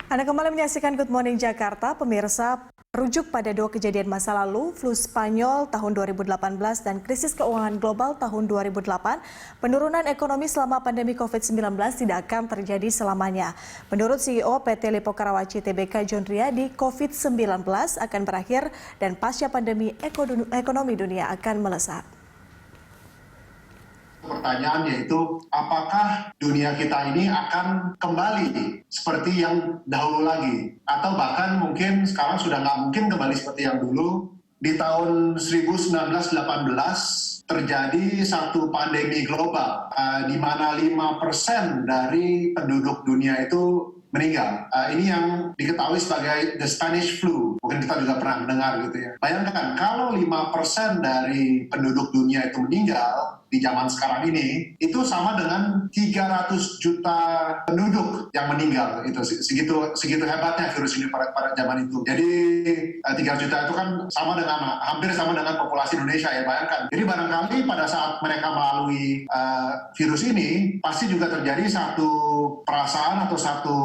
Anda kembali menyaksikan Good Morning Jakarta, pemirsa. Rujuk pada dua kejadian masa lalu, flu Spanyol tahun 2018 dan krisis keuangan global tahun 2008, penurunan ekonomi selama pandemi COVID-19 tidak akan terjadi selamanya. Menurut CEO PT Lipo Karawaci Tbk John Riyadi, COVID-19 akan berakhir dan pasca pandemi ekonomi dunia akan melesat. Pertanyaan yaitu, apakah dunia kita ini akan kembali seperti yang dahulu lagi? Atau bahkan mungkin sekarang sudah nggak mungkin kembali seperti yang dulu. Di tahun 1918 terjadi satu pandemi global, di mana 5% dari penduduk dunia itu meninggal. Ini yang diketahui sebagai the Spanish flu. Mungkin kita juga pernah mendengar gitu ya. Bayangkan kalau 5% dari penduduk dunia itu meninggal di zaman sekarang ini, itu sama dengan 300 juta penduduk yang meninggal. Itu segitu hebatnya virus ini pada zaman itu. Jadi 3 juta itu kan hampir sama dengan populasi Indonesia ya, bayangkan. Jadi barangkali pada saat mereka melalui virus ini, pasti juga terjadi satu perasaan atau satu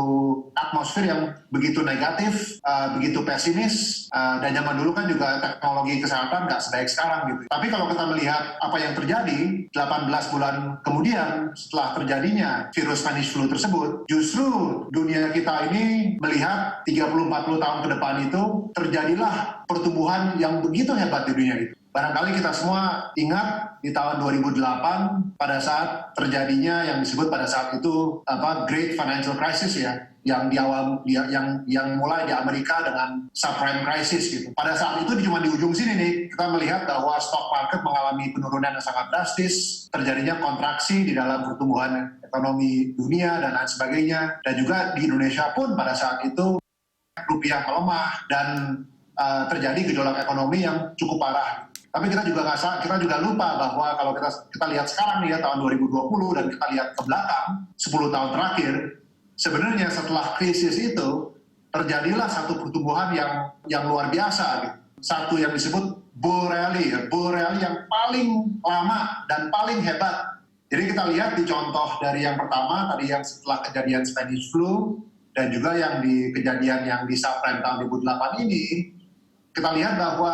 atmosfer yang begitu negatif, begitu pesimis, dan zaman dulu kan juga teknologi kesehatan nggak sebaik sekarang gitu. Tapi kalau kita melihat apa yang terjadi 18 bulan kemudian setelah terjadinya virus Spanish flu tersebut, justru dunia kita ini melihat 30-40 tahun ke depan itu terjadilah pertumbuhan yang begitu hebat di dunia itu. Barangkali kita semua ingat di tahun 2008 pada saat terjadinya yang disebut pada saat itu Great Financial Crisis ya, yang mulai di Amerika dengan subprime crisis gitu. Pada saat itu cuma di ujung sini nih kita melihat bahwa stock market mengalami penurunan yang sangat drastis, terjadinya kontraksi di dalam pertumbuhan ekonomi dunia dan lain sebagainya. Dan juga di Indonesia pun pada saat itu rupiah melemah dan terjadi gejolak ekonomi yang cukup parah. Tapi kita juga lupa bahwa kalau kita lihat sekarang nih ya tahun 2020 dan kita lihat ke belakang 10 tahun terakhir, sebenarnya setelah krisis itu terjadilah satu pertumbuhan yang luar biasa gitu. Satu yang disebut bull rally yang paling lama dan paling hebat. Jadi kita lihat di contoh dari yang pertama tadi yang setelah kejadian Spanish flu dan juga yang di kejadian yang di subprime tahun 2008 ini, kita lihat bahwa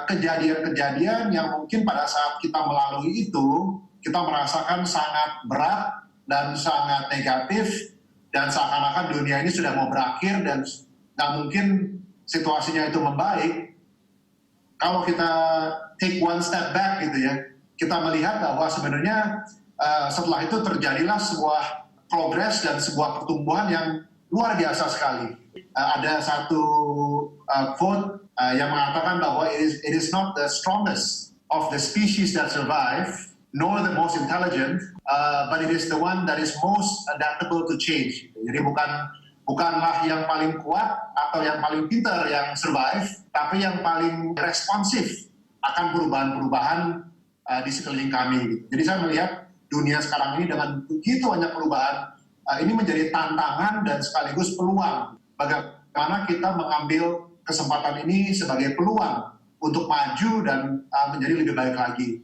kejadian-kejadian yang mungkin pada saat kita melalui itu, kita merasakan sangat berat dan sangat negatif, dan seakan-akan dunia ini sudah mau berakhir dan nggak mungkin situasinya itu membaik. Kalau kita take one step back gitu ya, kita melihat bahwa sebenarnya setelah itu terjadilah sebuah progres dan sebuah pertumbuhan yang luar biasa sekali. Ada satu quote yang mengatakan bahwa it is not the strongest of the species that survive, nor the most intelligent, but it is the one that is most adaptable to change. Jadi bukanlah yang paling kuat atau yang paling pintar yang survive, tapi yang paling responsif akan perubahan-perubahan di sekeliling kami. Jadi saya melihat dunia sekarang ini dengan begitu banyak perubahan, ini menjadi tantangan dan sekaligus peluang. Bagaimana kita mengambil kesempatan ini sebagai peluang untuk maju dan menjadi lebih baik lagi.